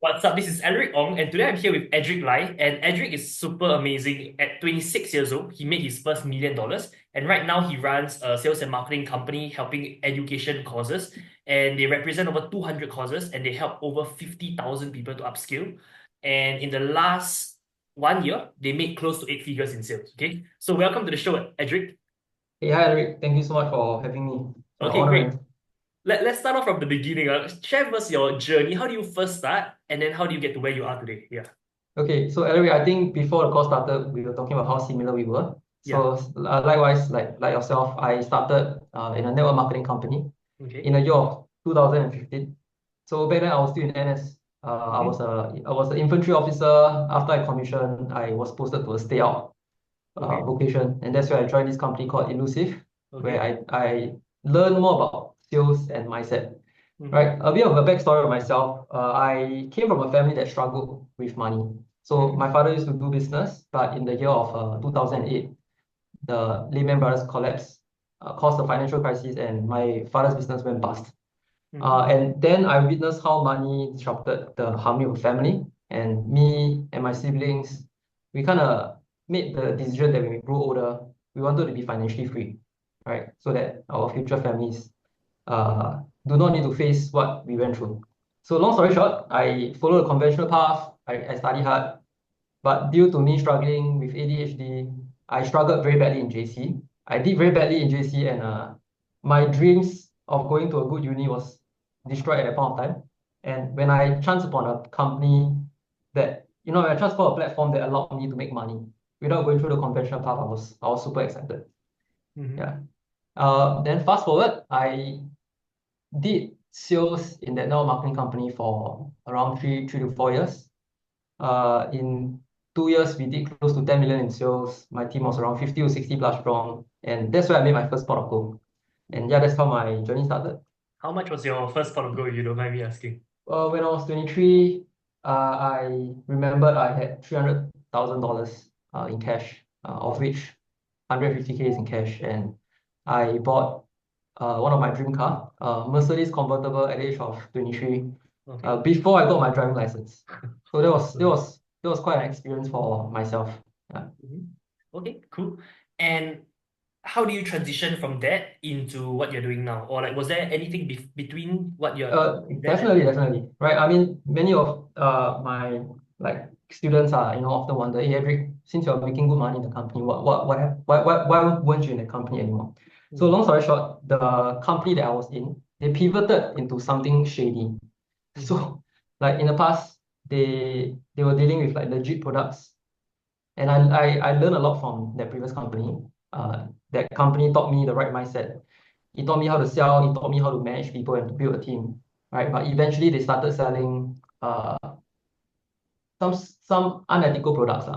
What's up? This is Alaric Ong, and today I'm here with Edrick Lie. And Edrick is super amazing. At 26 years old, he made his first $1 million, and right now he runs a sales and marketing company helping education causes. And they represent over 200 causes, and they help over 50,000 people to upskill. And in the last 1 year, they made close to 8 figures in sales. Okay, so welcome to the show, Edrick. Hey, hi, Eric. Thank you so much for having me. It's my Okay, honor, great. man. Let's start off from the beginning. Share with us your journey. How do you first start, and then how do you get to where you are today? Yeah, Okay, so Eric, I think before the call started, we were talking about how similar we were. yeah. So likewise, like yourself, I started in a network marketing company Okay. in the year of 2015. So back then I was still in NS. I was an infantry officer. After I commissioned, I was posted to a stay out Okay. vocation, and that's where I joined this company called Elusive, where Okay. I learned more about sales and mindset. Mm-hmm. Right, a bit of a backstory of myself. I came from a family that struggled with money. So Mm-hmm. my father used to do business, but in the year of 2008, the Lehman Brothers collapse caused a financial crisis, and my father's business went bust. Mm-hmm. And then I witnessed how money disrupted the harmony of family, and me and my siblings, we kind of made the decision that when we grew older, we wanted to be financially free, right? So that our future families do not need to face what we went through. So long story short, I followed a conventional path. I studied hard, but due to me struggling with ADHD, I struggled very badly in JC. I did very badly in JC, and my dreams of going to a good uni was destroyed at that point of time. And when I chanced upon a company that, when I chanced upon a platform that allowed me to make money without going through the conventional path, I was super excited. Mm-hmm. Yeah. Then fast forward, I did sales in that network marketing company for around three to 4 years. In 2 years, we did close to 10 million in sales. My team was around 50 to 60 plus strong, and that's where I made my first pot of gold. And yeah, that's how my journey started. How much was your first pot of gold, if you don't mind me asking? When I was 23, I remembered I had $300,000 in cash, of which 150K is in cash, and I bought one of my dream car, Mercedes convertible at the age of 23, Okay. before I got my driving license. So that was that Awesome. was that was quite an experience for myself. Yeah. Mm-hmm. Okay, cool. And how do you transition from that into what you're doing now? Or like, was there anything between what you're doing then and Definitely, definitely. Right. I mean, many of my like students are, often wonder, hey, Edric, since you're making good money in the company, why weren't you in the company anymore? So mm-hmm. long story short, the company that I was in, they pivoted into something shady. Mm-hmm. So like in the past, they were dealing with like legit products, and I learned a lot from that previous company. That company taught me the right mindset. He taught me how to sell. He taught me how to manage people and to build a team, right? But eventually, they started selling some unethical products.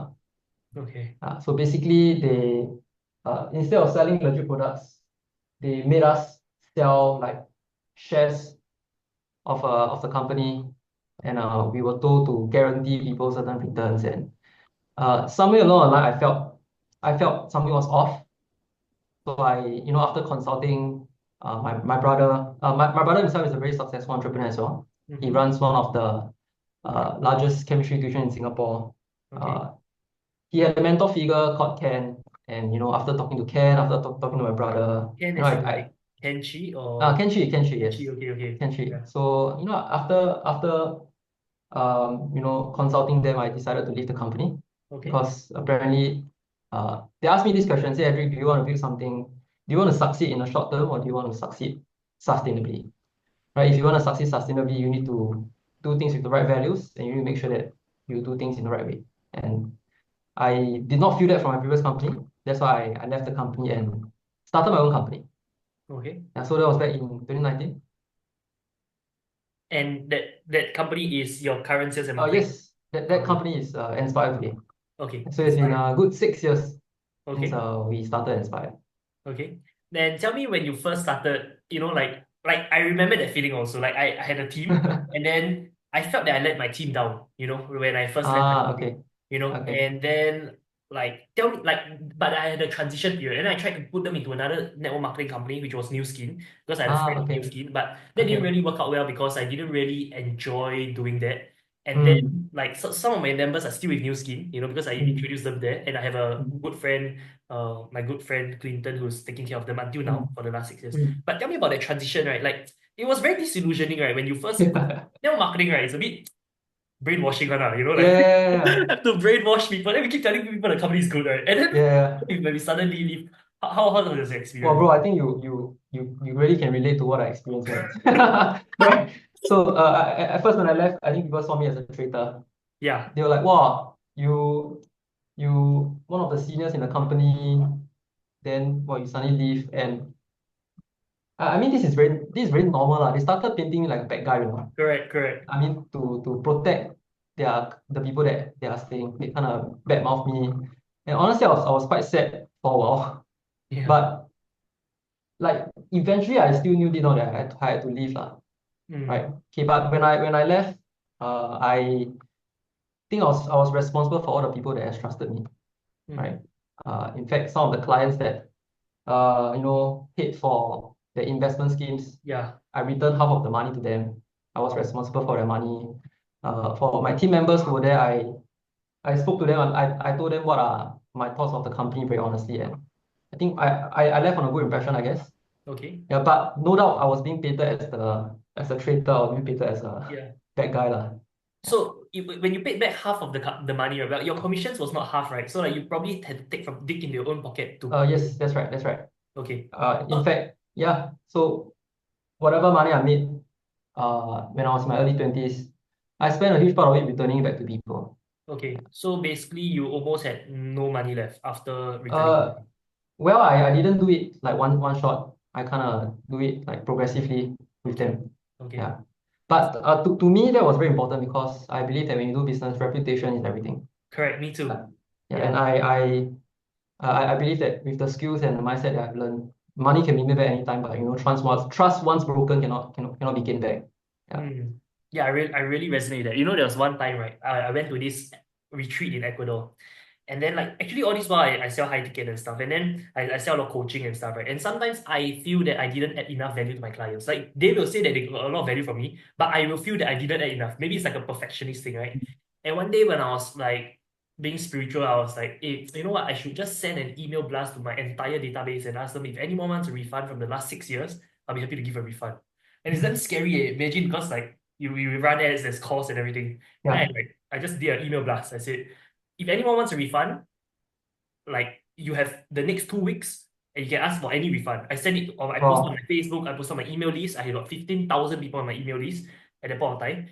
Okay. So basically, they instead of selling legit products, they made us sell like shares of the company, and we were told to guarantee people certain returns. And somewhere along the line, I felt something was off. So after consulting my brother, my brother himself is a very successful entrepreneur as well. He Mm-hmm. runs one of the largest chemistry tuition in Singapore. Okay. Uh, he had a mentor figure called Ken, and after talking to Ken, after talking to my brother, Ken you know, as in I like Kenchi or Ken Chi, yes, Kenchi? Okay, okay. Ken Chi. Yeah. So after consulting them, I decided to leave the company Okay. because apparently, they asked me this question: Say, Edric, do you want to build something? Do you want to succeed in the short term, or do you want to succeed sustainably? Right? If you want to succeed sustainably, you need to do things with the right values, and you need to make sure that you do things in the right way. And I did not feel that from my previous company. That's why I left the company and started my own company. Okay. And so that was back in 2019. And that company is your current sales and marketing. Yes, that Okay. company is Inspire today. Okay. So it's been Inspire. a good 6 years since Okay. we started Inspire. Okay. Then tell me when you first started, like I remember that feeling also. Like I had a team, and then I felt that I let my team down, when I first left the company, Okay, okay. and then like tell me like but I had a transition period, and I tried to put them into another network marketing company, which was New Skin, because I had a friend in New Okay, Skin, but that didn't okay. really work out well because I didn't really enjoy doing that. And then Mm. like some of my members are still with New Skin, because I Mm. introduced them there, and I have a Mm. good friend, my good friend Clinton, who's taking care of them until now Mm. for the last 6 years. Mm. But tell me about that transition, right? Like it was very disillusioning, right? When you first Yeah. network marketing, right? It's a bit brainwashing, Yeah. like Yeah. have to brainwash people. Then we keep telling people the company is good, right? And then Yeah. when we suddenly leave, how was the Well, experience? bro, I think you really can relate to what I experienced, man. Right. So at first when I left, I think people saw me as a traitor. Yeah, They were like, "Wow, you one of the seniors in the company, then well, you suddenly leave." And I mean, this is very normal lah. They started painting me like a bad guy, you know. correct, correct. I mean, to protect the people that they are staying, they kind of badmouth me. And honestly, I was quite sad for a while. Yeah. But like eventually I still knew deep down that I had to leave lah. Mm, Right. Okay, but when I left, I think I was responsible for all the people that has trusted me. mm, Right. In fact, some of the clients that paid for the investment schemes, yeah, I returned half of the money to them. I was responsible for their money. For my team members who were there, I spoke to them. I told them what are my thoughts of the company very honestly, and I think I left on a good impression, I guess. okay. Yeah, but no doubt I was being painted as a traitor or being painted as a Yeah. bad guy lah. Yeah. So when you paid back half of the money, right, but your commissions was not half, right? So like you probably had to dig into your own pocket too. Yes, that's right. That's right. Okay. In fact, yeah. So whatever money I made, when I was in my early 20s, I spent a huge part of it returning it back to people. Okay. So basically you almost had no money left after returning. Uh, well, I didn't do it like one shot. I kind of do it like progressively with Okay. them. Okay. Yeah. But to me, that was very important because I believe that when you do business, reputation is everything. Correct. Me too. Yeah. Yeah, and Yeah. I believe that with the skills and the mindset that I've learned, money can be made back anytime, but trust once broken cannot be gained back. Yeah. Mm. Yeah, I really resonate with that. There was one time, right? I went to this retreat in Ecuador. And then like actually all this while I sell high ticket and stuff. And then I sell a lot of coaching and stuff, right? And sometimes I feel that I didn't add enough value to my clients. Like they will say that they got a lot of value from me, but I will feel that I didn't add enough. Maybe it's like a perfectionist thing, right? And one day when I was like being spiritual, I was like, hey, you know what? I should just send an email blast to my entire database and ask them if anyone wants a refund from the last 6 years, I'll be happy to give a refund. And it's then scary, imagine because like you run ads, there's costs and everything. And Yeah. I just did an email blast. I said, if anyone wants a refund, like you have the next 2 weeks and you can ask for any refund. I send it or I post on Wow. my Facebook, I post on my email list. I had about 15,000 people on my email list at that point of time.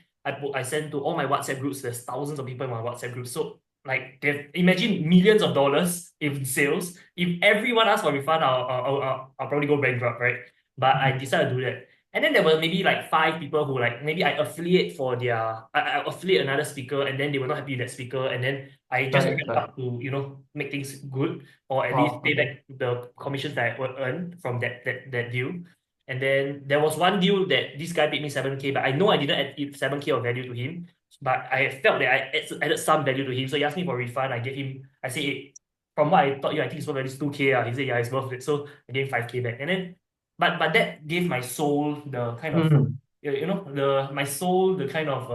I send to all my WhatsApp groups. There's thousands of people in my WhatsApp groups. So like imagine millions of dollars in sales. If everyone asks for a refund, I'll probably go bankrupt, right? But I decided to do that. And then there were maybe like 5 people who like maybe I affiliate for I affiliate another speaker and then they were not happy with that speaker and then I just Right. ramped Right. up to make things good or at least Wow. pay Okay. back the commissions that I would earn from that deal. And then there was one deal that this guy paid me 7K, but I know I didn't add 7K of value to him. But I felt that I added some value to him. So he asked me for a refund. I said, hey, from what I thought you, I think it's worth at least 2K. He said, yeah, it's worth it. So I gave him 5K back. And then but that gave my soul the kind of Mm. the my soul the kind of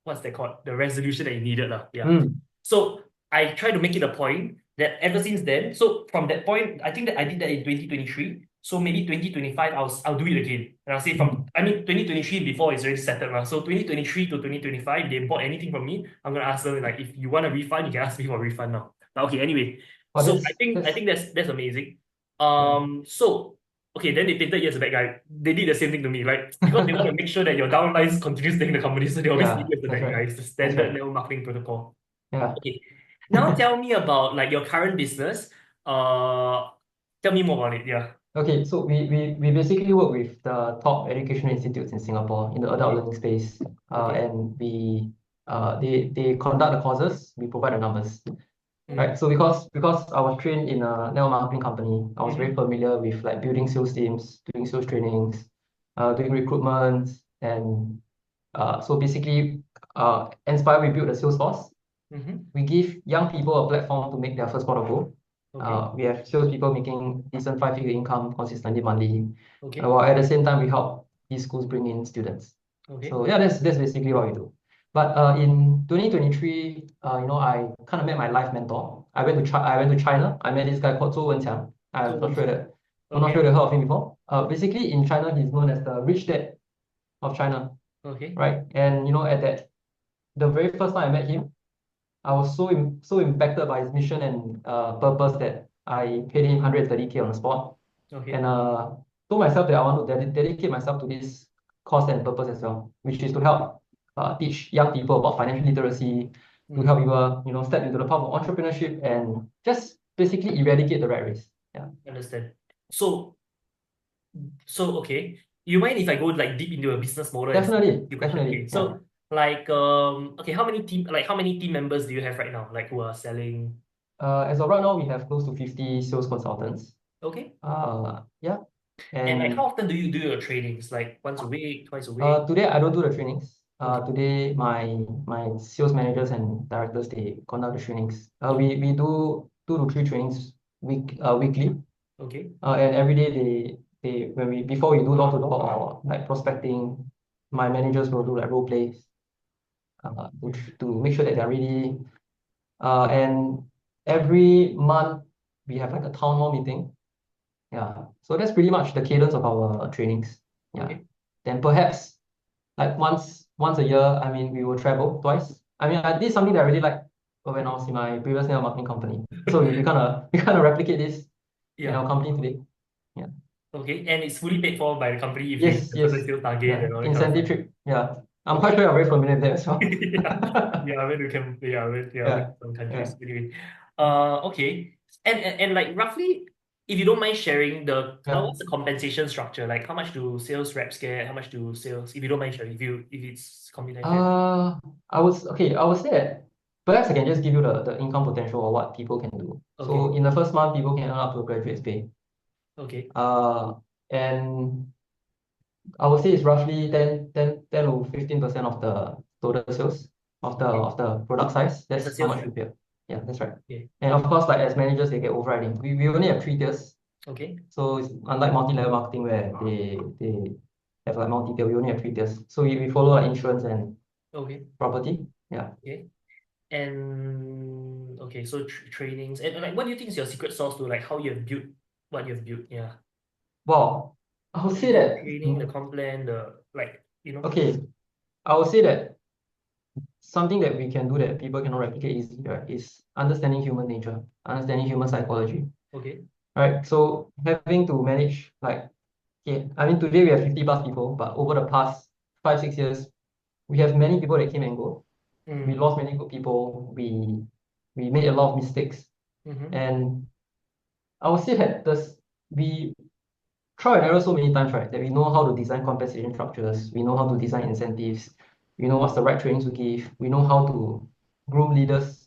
what's that called? The resolution that you needed. Yeah. Mm. So I try to make it a point that ever since then, so from that point, I think that I did that in 2023. So maybe 2025, I'll do it again. And I'll say Mm. 2023 before it's already settled. So 2023 to 2025, they bought anything from me, I'm gonna ask them like if you want a refund, you can ask me for a refund now. But okay, anyway. Oh, So I that's think I that's think that's amazing. yeah. So okay, then they painted you as a bad guy. They did the same thing to me, like because they want to make sure that your downlines continue staying in the company, so they always paint Yeah. you as the That's bad guy. right. It's the That's standard right. network marketing protocol. Yeah. Okay, now tell me about like your current business. Tell me more about it. Yeah. Okay, so we basically work with the top educational institutes in Singapore in the adult Okay. learning space, Okay. and they conduct the courses, we provide the numbers, Mm. right? So because I was trained in a network marketing company, I was very Mm-hmm. familiar with like building sales teams, doing sales trainings, doing recruitment, and so basically, Inspire, we build a sales force. Mm-hmm. We give young people a platform to make their first pot of gold. Okay. We have salespeople making decent five-figure income consistently monthly, Okay. while at the same time we help these schools bring in students. Okay. So yeah, that's basically what we do. But in 2023, I kind of met my life mentor. I went to China. I met this guy called Zhou Wen Qiang. Zhou Wen Qiang. I'm not sure Okay. you heard of him before. Basically in China, he's known as the rich dad of China, Okay. right? And at that the very first time I met him, I was so impacted by his mission and purpose that I paid him 130K on the spot, Okay. and told myself that I want to dedicate myself to this cause and purpose as well, which is to help teach young people about financial literacy, to help Mm-hmm. people step into the path of entrepreneurship and just basically eradicate the rat race. Yeah, Understand. So, okay. You mind if I go like deep into a business model and see definitely, the question? definitely. Okay. Yeah. So, okay, how many team members do you have right now? Like who are selling? As of right now, we have close to 50 sales consultants. Okay. Yeah, And like how and often do you do your trainings? Like once a week, twice a week? today I don't do the trainings. Okay. Today my sales managers and directors they conduct the trainings. Okay. We do 2 to 3 trainings weekly. Okay. And every day they when we before we do door to door or like prospecting, my managers will do like role plays Mhm. to make sure that they're ready. And every month we have like a town hall meeting. Yeah. So that's pretty much the cadence of our trainings. Yeah. Okay. Then perhaps like once a year, I mean, we will travel twice. I mean, I did something that I really like when I was in my previous network marketing company. So we kind of replicate this in Yeah. our company today. Yeah. Okay. And it's fully paid for by the company if you hit Yes, a certain yes. sales target Yeah. and all that kind of Incentive stuff. trip. Yeah. I'm quite Okay. sure you're very familiar with that as well. Yeah. Yeah, I went Yeah. to some countries. Yeah. Anyway. Okay. And like roughly, if you don't mind sharing Yeah. what's the compensation structure? Like how much do sales reps get? How much do sales, if you don't mind sharing, if it's confidential. Uh, I would say that perhaps I can just give you the income potential of what people can do. Okay. So in the first month, people can earn up to a graduate's pay. Okay. Uh, and I would say it's roughly 10 to 15% of the total sales Okay. of the product size. As a That's how sales much we rep. pay. Yeah, that's right. Okay. And of course, like as managers, they get overriding. We only have 3 tiers. Okay. So it's unlike multi-level marketing where they have like multi-tier, we only have 3 tiers. So we follow like insurance and Okay. property. Yeah. Okay. And okay, so trainings and like what do you think is your secret sauce to like how you have built what you've built? Yeah. Wow. I would say The that training, the comp plan, the like, okay. I would say that something that we can do that people cannot replicate easily, right, is understanding human nature, understanding human psychology. Okay. Right? So having to manage like okay, I mean today we have 50 plus people, but over the past 5 6 years, we have many people that came and go. We Mm. lost many good people. We made a lot of mistakes, Mm-hmm. and I would say that this we try and error so many times, right? That we know how to design compensation structures, we know how to design incentives, we know what's the right trainings to give, we know how to groom leaders,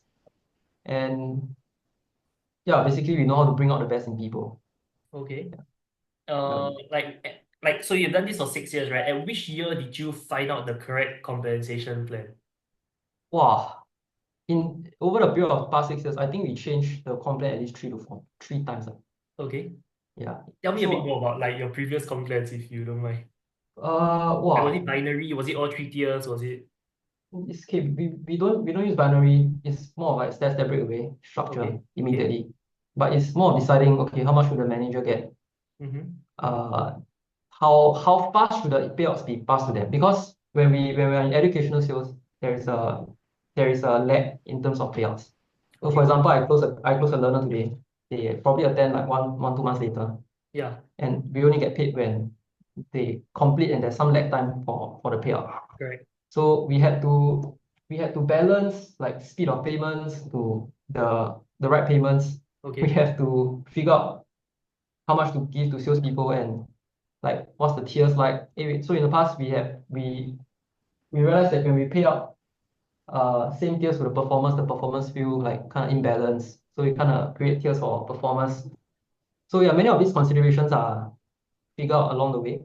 and yeah, basically we know how to bring out the best in people. Okay. Yeah. Like so you've done this for 6 years, right? At which year did you find out the correct compensation plan? Wow. In over the period of past 6 years, I think we changed the comp plan at least 3 times. Okay. Yeah. Tell me a bit more So about like your previous comp plans if you don't mind. Like was it wow. binary? Was it all 3 tiers? Was it It's okay. We don't use binary. It's more of like step breakaway structure okay? Okay. immediately. But it's more of deciding, okay, how much should the manager get? Mm-hmm. Uh, how fast should the payouts be passed to them? Because when we are in educational sales, there is a lag in terms of payouts. So for Okay. example, I close a learner today. They probably attend like 2 months later, Yeah, and we only get paid when they complete and there's some lag time for the payout. correct. So we had to balance like speed of payments to the right payments. We Okay. have to figure out how much to give to salespeople and like what's the tiers like. So in the past we realized that when we pay out same tiers to the performance feel like kind of imbalanced. So we kind of create tiers for performance. So yeah, many of these considerations are figured out along the way.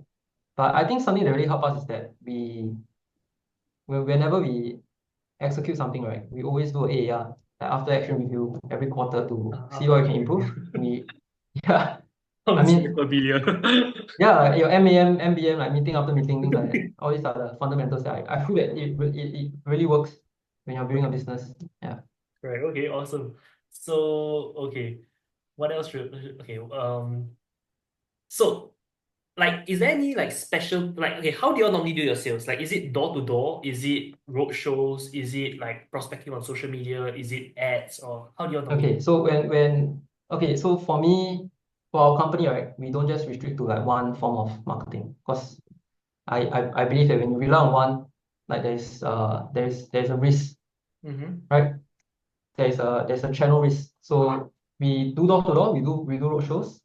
But I think something that really helped us is that whenever we execute something, right, we always do a AAR, like after action review every quarter to see what we After can improve. We yeah. I Sounds so mean, familiar. yeah, your MAM, MBM, like meeting after meeting, things like that. All these are the fundamentals that I feel that it really works when you're building a Okay. business. Yeah. Right. Okay. Awesome. So okay, what else should okay so like is there any like special like okay how do you all normally do your sales? Like is it door to door? Is it road shows? Is it like prospecting on social media? Is it ads or how do you all normally do? Okay, so okay, so for me, for our company, right, we don't just restrict to like one form of marketing because I believe that when you rely on one, like there's a risk, Mm-hmm. right? There's a channel risk. So we do door to door, we do road shows.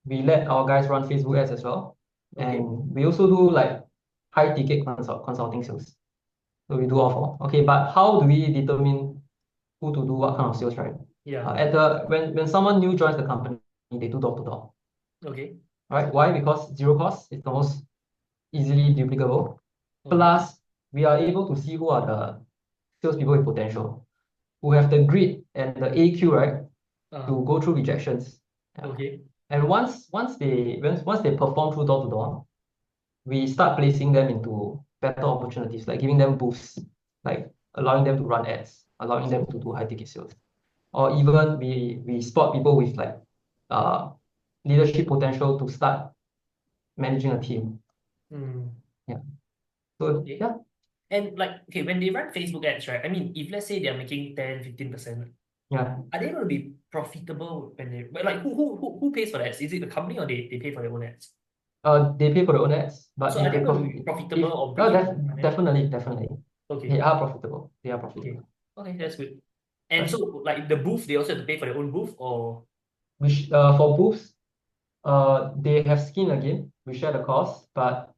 We let our guys run Facebook ads as well, Okay. and we also do like high ticket consulting sales. So we do all four. Okay, but how do we determine who to do what kind of sales, right? Yeah. At the when someone new joins the company, they do door to door, Okay. right? Why? Because zero cost is the most easily duplicable. Okay. Plus, we are able to see who are the salespeople with potential, who have the grit and the AQ, right, Uh, to go through rejections. Yeah. okay. And once they perform through door to door, we start placing them into better opportunities, like giving them boosts, like allowing them to run ads, allowing them to do high ticket sales. Or even we spot people with like uh leadership potential to start managing a team. Mm, Yeah. So okay. yeah, And like okay, when they run Facebook ads, right? I mean, if let's say they're making 10, 15%, yeah. are they going to be profitable when they but like who pays for the ads? Is it the company or they pay for their own ads? They pay for their own ads, but So if are they they going to be profitable if or break even on front end? definitely they Okay. are profitable. They are Okay. profitable. Okay, that's good. And Right. so like the booth, they also have to pay for their own booth or Which for booths, they have skin in the game. We share the cost, but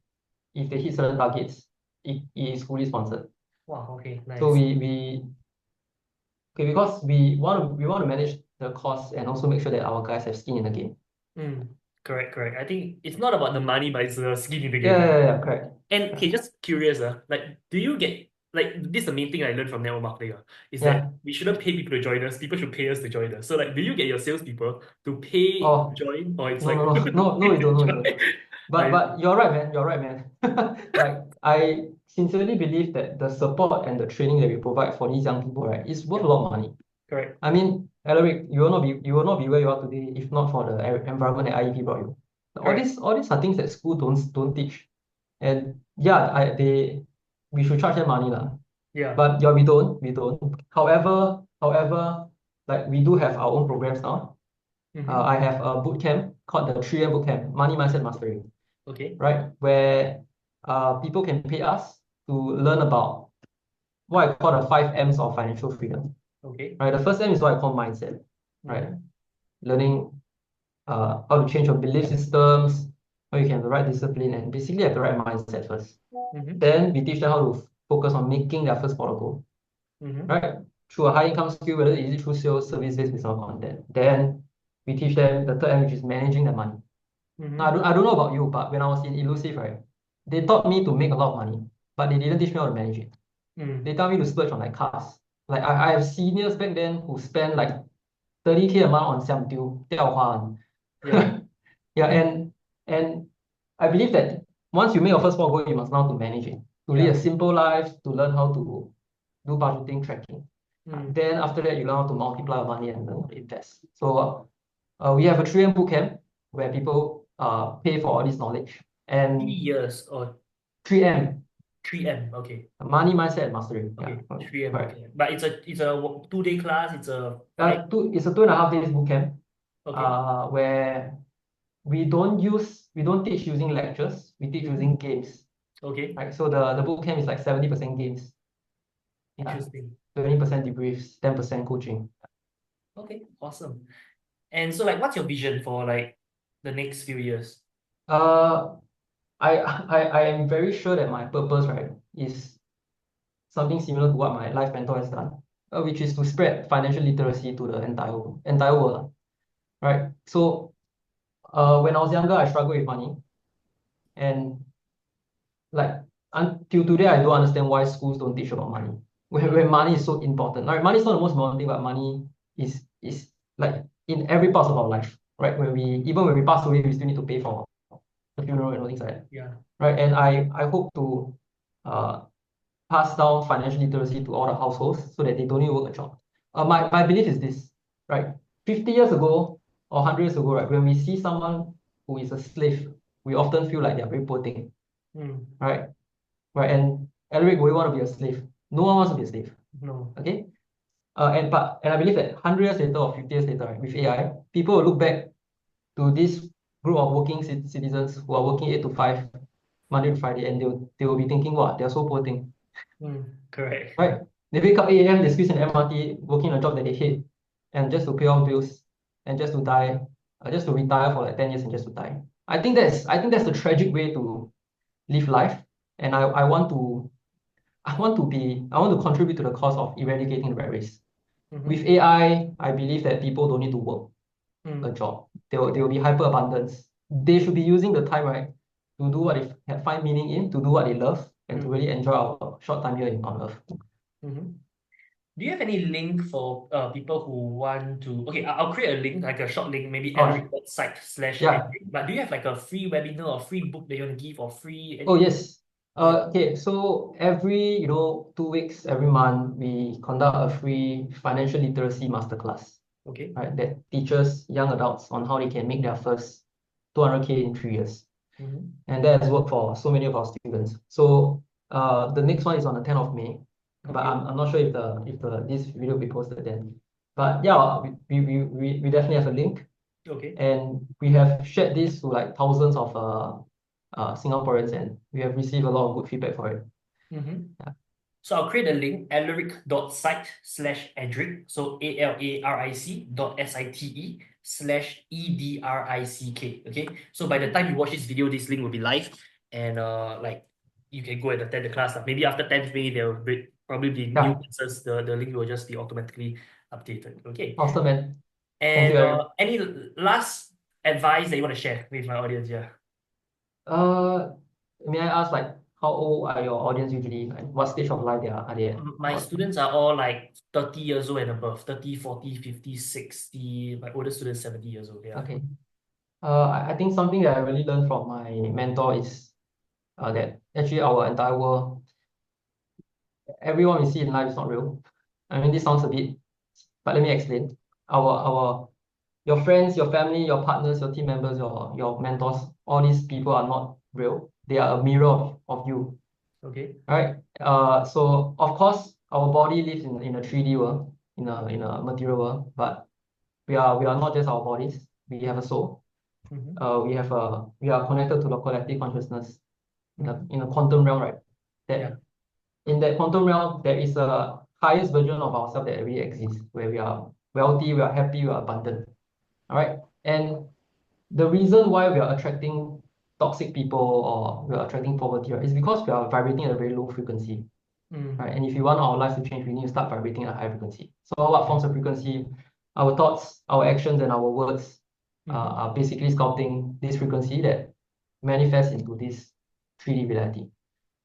if they hit certain targets, it is fully sponsored. wow, okay, So nice. we okay because we want to manage the costs and also make sure that our guys have skin in the game. Mm, correct, correct. I think it's not about the money, but it's the skin in the Yeah, game. correct. And Yeah. okay, just curious, like, do you get like this is the main thing I learned from network marketing, is that Yeah. we shouldn't pay people to join us, people should pay us to join us. So like, do you get your salespeople to pay to Oh, join, or it's no, like no, no, no, no, pay we to don't, no, we don't. join? I But you're right, man. You're right, man. Like I sincerely believe that the support and the training that we provide for these young people, right, is worth yeah, a lot of money. correct. I mean, Alaric, you will not be where you are today if not for the environment that IEP brought you. Correct. All these are things that school don't teach. And yeah, we should charge them money lah. Yeah. But yeah, we don't. However, like we do have our own programs now. Mm-hmm. I have a boot camp called the 3M boot camp, Money Mindset Mastery, Okay. right? Where people can pay us to learn about what I call the 5 M's of financial freedom. Okay. Right? The first M is what I call mindset, right? Mm-hmm. Learning how to change your belief systems, how you can have the right discipline, and basically have the right mindset first. Mm-hmm. Then we teach them how to focus on making their first pot of gold, Mm-hmm. right? Through a high income skill, whether it is through sales, service-based business content. Then we teach them the third M, which is managing their money. Now, Mm-hmm. I don't know about you, but when I was in Elusive, right, they taught me to make a lot of money, but they didn't teach me how to manage it. Mm. They tell me to splurge on like cars. Like I have seniors back then who spend like 30K a month on 香丢, Yeah. yeah, and I believe that once you make your first small goal, you must know how to manage it, to lead a Yeah. simple life, to learn how to do budgeting, tracking. Mm. Then after that, you learn how to multiply your money and learn how to invest. So we have a 3M bootcamp where people pay for all this knowledge. 3 And years or 3M, 3M. Okay. money mindset and mastery. Yeah, Okay. 3M. correct. Okay. But it's a 2 day class. It's a 5. It's a 2.5 days bootcamp Okay. where we don't teach using lectures, we teach Mm-hmm. using games. Okay. Right? So the boot camp is like 70% games, yeah, Interesting. 20% debriefs, 10% coaching. Okay. Awesome. And so like, what's your vision for like the next few years? Uh, I am very sure that my purpose, right, is something similar to what my life mentor has done, which is to spread financial literacy to the entire world, right? So, when I was younger, I struggled with money, and like until today, I don't understand why schools don't teach about money. When Mm. money is so important. Right? Money is not the most important thing, but money is like in every part of our life, right? Even when we pass away, we still need to pay for the funeral and all things like that, Yeah. right? And I hope to uh, pass down financial literacy to all the households so that they don't need to work a job. My belief is this, right? 50 years ago or 100 years ago, right, when we see someone who is a slave, we often feel like they're very poor thing, Mm. right? Right. And Alaric, will you want to be a slave? No one wants to be a slave. No. Okay. And I believe that 100 years later or 50 years later, right, with AI, people will look back to this group of working citizens who are working 8 to 5, Monday to Friday, and they will be thinking, what, they're so poor thing, Correct. right? They wake up 8 a.m., they squeeze an MRT, working a job that they hate, and just to pay off bills, and just to die, just to retire for like 10 years and just to die. I think that's the tragic way to live life, and I want to contribute to the cause of eradicating the rat race. With Mm-hmm. AI, I believe that people don't need to work a Mm. job. There will be hyper abundance. They should be using the time, right, to do what they find meaning in, to do what they love, and to Mm. really enjoy our short time here on Earth. Mm-hmm. Do you have any link for people who want to? Okay, I'll create a link, like a short link, maybe Oh, yeah. edric.site/edric. But do you have like a free webinar or free book that you want to give or free Oh, anything? yes. Yeah. Okay, so every 2 weeks, every month, we conduct a free financial literacy masterclass, Okay. right, that teaches young adults on how they can make their first 200K in 3 years. Mm-hmm. And that has worked for so many of our students. So the next one is on the 10th of May, but Okay. I'm not sure if this video will be posted then. But yeah, we definitely have a link, Okay. and we have shared this to like thousands of Singaporeans, and we have received a lot of good feedback for it. Mm-hmm. Yeah. So I'll create a link, alaric.site/edric. So alaric.site/edrick. Okay. So by the time you watch this video, this link will be live, and like you can go and attend the class. Maybe after 10th May, there will probably be new Yeah, classes. The link will just be automatically updated. Okay. awesome, man. Thank you, And Eric. any last advice that you want to share with my audience? Yeah. Uh, may I ask, like, how old are your audience usually? Like, what stage of life are they at? My students are all like 30 years old and above, 30, 40, 50, 60. My oldest student 70 years old. Yeah. Okay. I think something that I really learned from my mentor is that actually our entire world, everyone we see in life is not real. I mean, this sounds a bit, but let me explain. Your friends, your family, your partners, your team members, your mentors, all these people are not real. They are a mirror of you, Okay. right? So of course, our body lives in a 3D world, in a material world, but we are not just our bodies. We have a soul. Mm-hmm. We are connected to the collective consciousness in a Mm-hmm. in a quantum realm, right? Yeah. That in that quantum realm, there is a highest version of ourselves that really exists, where we are wealthy, we are happy, we are abundant. All right. And the reason why we are attracting toxic people or we are attracting poverty, right, is because we are vibrating at a very low frequency. Mm. Right? And if you want our lives to change, we need to start vibrating at a high frequency. So what forms of frequency? Our thoughts, our actions, and our words Mm-hmm. are basically sculpting this frequency that manifests into this 3D reality.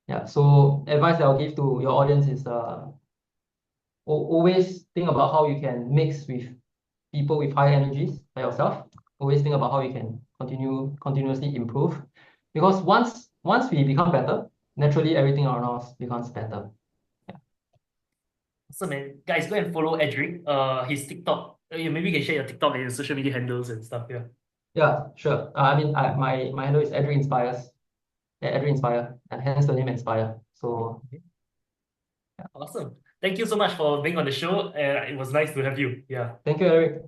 Yeah. So advice that I'll give to your audience is always think about how you can mix with people with high energies like yourself. Always think about how you can continuously improve, because once we become better, naturally everything around us becomes better. Yeah. Awesome, man. Guys, go and follow Edric. His TikTok. Maybe you can share your TikTok and your social media handles and stuff. Yeah. Yeah, sure. My handle is Edric Inspires. Yeah, Edric Inspire, and hence the name Inspire. So Okay. yeah. Awesome. Thank you so much for being on the show. It was nice to have you. Yeah. Thank you, Eric.